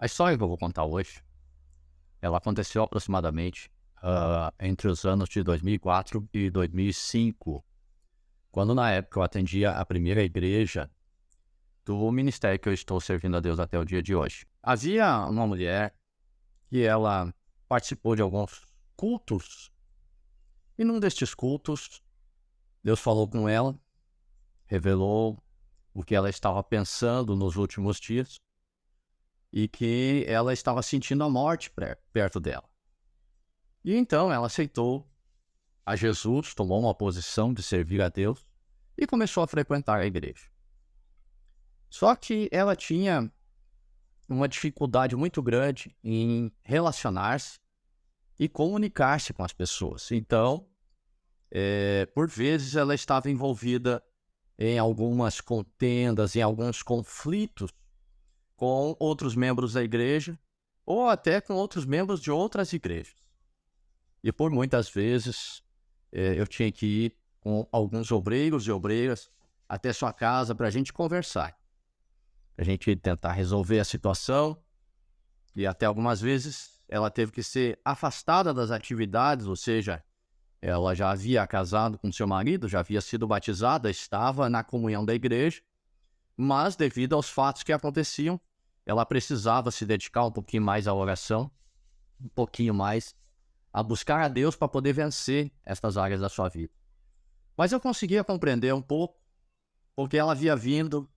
A história que eu vou contar hoje, ela aconteceu aproximadamente entre os anos de 2004 e 2005, quando na época eu atendia a primeira igreja do ministério que eu estou servindo a Deus até o dia de hoje. Havia uma mulher que ela participou de alguns cultos, e num destes cultos, Deus falou com ela, revelou o que ela estava pensando nos últimos dias e que ela estava sentindo a morte perto dela. E então ela aceitou a Jesus, tomou uma posição de servir a Deus e começou a frequentar a igreja. Só que ela tinha uma dificuldade muito grande em relacionar-se e comunicar-se com as pessoas. Então, por vezes ela estava envolvida em algumas contendas, em alguns conflitos com outros membros da igreja ou até com outros membros de outras igrejas. E por muitas vezes eu tinha que ir com alguns obreiros e obreiras até sua casa para a gente conversar, para a gente tentar resolver a situação. E até algumas vezes ela teve que ser afastada das atividades, ou seja, ela já havia casado com seu marido, já havia sido batizada, estava na comunhão da igreja, mas devido aos fatos que aconteciam, ela precisava se dedicar um pouquinho mais à oração, um pouquinho mais a buscar a Deus para poder vencer estas áreas da sua vida. Mas eu conseguia compreender um pouco, porque ela havia vindo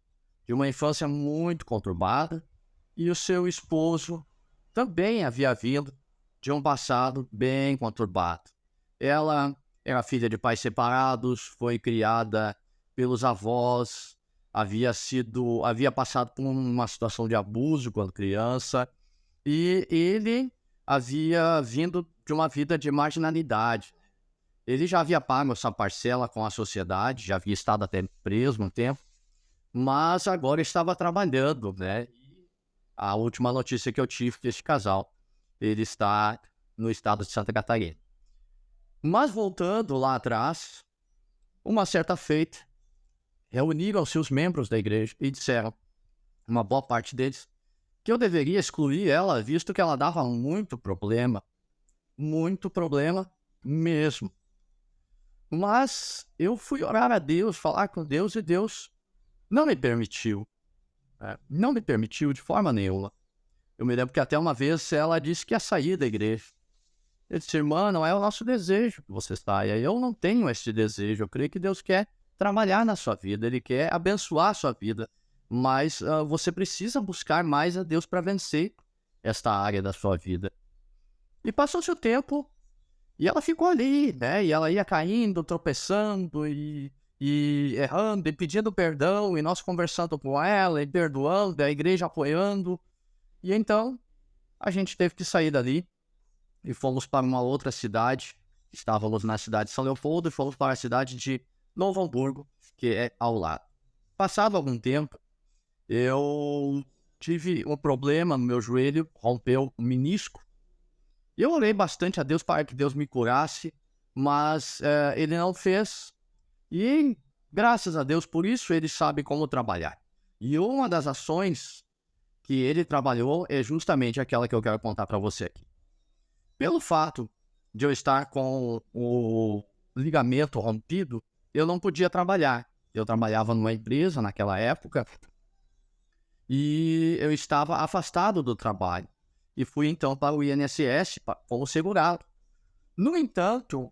de uma infância muito conturbada e o seu esposo também havia vindo de um passado bem conturbado. Ela era filha de pais separados, foi criada pelos avós, havia passado por uma situação de abuso quando criança, e ele havia vindo de uma vida de marginalidade. Ele já havia pago essa parcela com a sociedade, já havia estado até preso um tempo, mas agora estava trabalhando, né? A última notícia que eu tive deste casal, ele está no estado de Santa Catarina. Mas voltando lá atrás, uma certa feita, reuniram seus membros da igreja e disseram, uma boa parte deles, que eu deveria excluir ela, visto que ela dava muito problema mesmo. Mas eu fui orar a Deus, falar com Deus, e Deus não me permitiu. Não me permitiu de forma nenhuma. Eu me lembro que até uma vez ela disse que ia sair da igreja. Eu disse, irmã, não é o nosso desejo que você saia. Eu não tenho esse desejo. Eu creio que Deus quer trabalhar na sua vida. Ele quer abençoar a sua vida. Mas você precisa buscar mais a Deus para vencer esta área da sua vida. E passou-se o tempo e ela ficou ali, né? E ela ia caindo, tropeçando e errando e pedindo perdão. E nós conversando com ela e perdoando, a igreja apoiando. E então a gente teve que sair dali e fomos para uma outra cidade. Estávamos na cidade de São Leopoldo e fomos para a cidade de Novo Hamburgo, que é ao lado. Passado algum tempo, eu tive um problema no meu joelho, rompeu o menisco. Eu orei bastante a Deus para que Deus me curasse, mas ele não fez. E graças a Deus por isso ele sabe como trabalhar. E uma das ações que ele trabalhou é justamente aquela que eu quero contar para você aqui. Pelo fato de eu estar com o ligamento rompido, eu não podia trabalhar. Eu trabalhava numa empresa naquela época e eu estava afastado do trabalho. E fui então para o INSS como segurado. No entanto,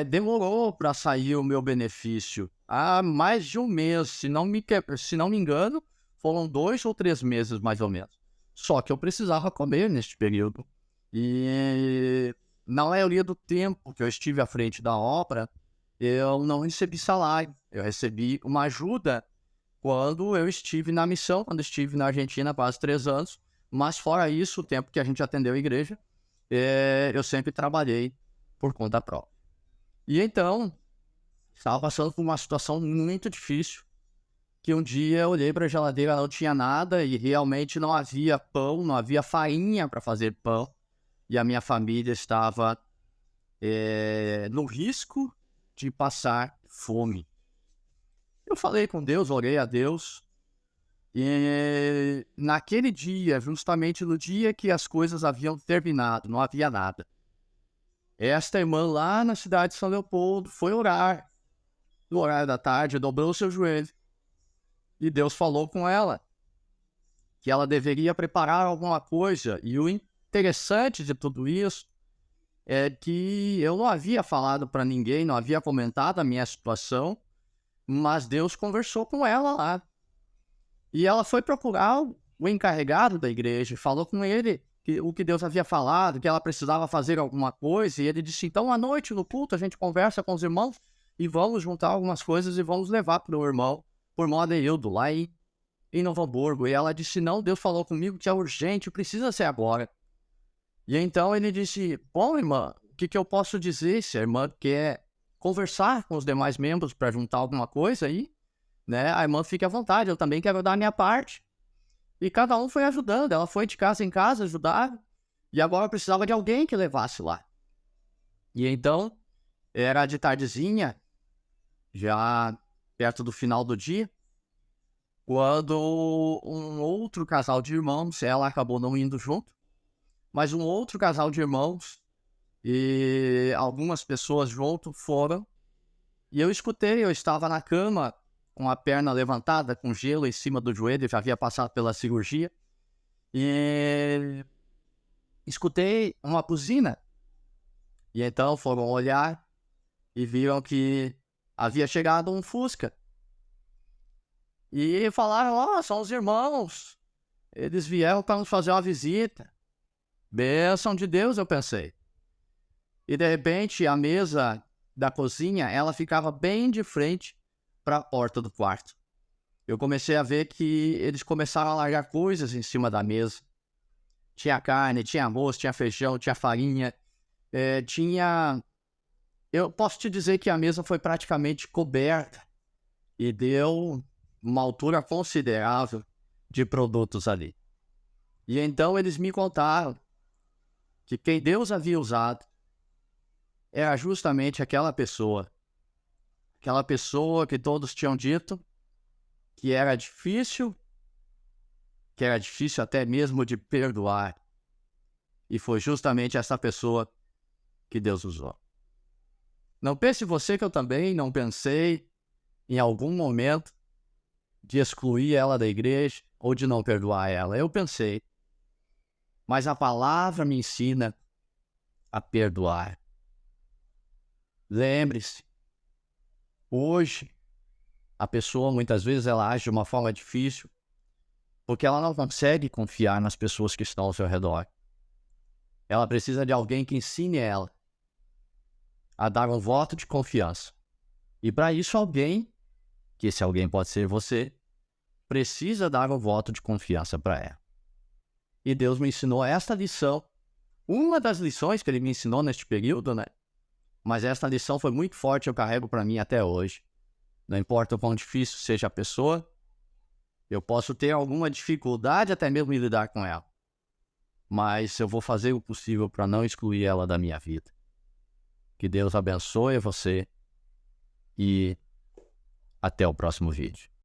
demorou para sair o meu benefício há mais de um mês. Se não me engano, foram 2 ou 3 meses mais ou menos. Só que eu precisava comer neste período. E na maioria do tempo que eu estive à frente da obra, eu não recebi salário. Eu recebi uma ajuda quando eu estive na missão, quando estive na Argentina há quase 3 anos. Mas fora isso, o tempo que a gente atendeu a igreja, eu sempre trabalhei por conta própria. E então, estava passando por uma situação muito difícil, que um dia eu olhei para a geladeira, não tinha nada e realmente não havia pão, não havia farinha para fazer pão. E a minha família estava no risco de passar fome. Eu falei com Deus, orei a Deus, E naquele dia, justamente no dia que as coisas haviam terminado, não havia nada. Esta irmã lá na cidade de São Leopoldo foi orar. No horário da tarde, dobrou o seu joelho. E Deus falou com ela que ela deveria preparar alguma coisa. E o interessante de tudo isso é que eu não havia falado para ninguém, não havia comentado a minha situação, mas Deus conversou com ela lá. E ela foi procurar o encarregado da igreja, falou com ele o que Deus havia falado, que ela precisava fazer alguma coisa, e ele disse, então à noite no culto a gente conversa com os irmãos e vamos juntar algumas coisas e vamos levar para o irmão, por irmão Adeildo, lá em Novo Hamburgo. E ela disse, não, Deus falou comigo que é urgente, precisa ser agora. E então ele disse, bom irmã, o que eu posso dizer se a irmã quer conversar com os demais membros para juntar alguma coisa aí, né? A irmã fique à vontade, eu também quero dar a minha parte. E cada um foi ajudando, ela foi de casa em casa ajudar, e agora precisava de alguém que levasse lá. E então, era de tardezinha, já perto do final do dia, quando um outro casal de irmãos, ela acabou não indo junto, mas um outro casal de irmãos e algumas pessoas junto foram, e eu escutei, eu estava na cama, com a perna levantada, com gelo em cima do joelho, já havia passado pela cirurgia, e escutei uma buzina. E então foram olhar e viram que havia chegado um Fusca. E falaram, ó, são os irmãos, eles vieram para nos fazer uma visita. Bênção de Deus, eu pensei. E de repente a mesa da cozinha, ela ficava bem de frente para a porta do quarto. Eu comecei a ver que eles começaram a largar coisas em cima da mesa. Tinha carne, tinha arroz, tinha feijão, tinha farinha, tinha... Eu posso te dizer que a mesa foi praticamente coberta e deu uma altura considerável de produtos ali. E então eles me contaram que quem Deus havia usado era justamente aquela pessoa que todos tinham dito que era difícil até mesmo de perdoar. E foi justamente essa pessoa que Deus usou. Não pense você que eu também não pensei em algum momento de excluir ela da igreja ou de não perdoar ela. Eu pensei, mas a palavra me ensina a perdoar. Lembre-se, hoje a pessoa muitas vezes ela age de uma forma difícil porque ela não consegue confiar nas pessoas que estão ao seu redor. Ela precisa de alguém que ensine ela a dar um voto de confiança. E para isso alguém, que esse alguém pode ser você, precisa dar um voto de confiança para ela. E Deus me ensinou esta lição, uma das lições que Ele me ensinou neste período, né? Mas esta lição foi muito forte, eu carrego para mim até hoje. Não importa o quão difícil seja a pessoa, eu posso ter alguma dificuldade até mesmo em lidar com ela. Mas eu vou fazer o possível para não excluir ela da minha vida. Que Deus abençoe você e até o próximo vídeo.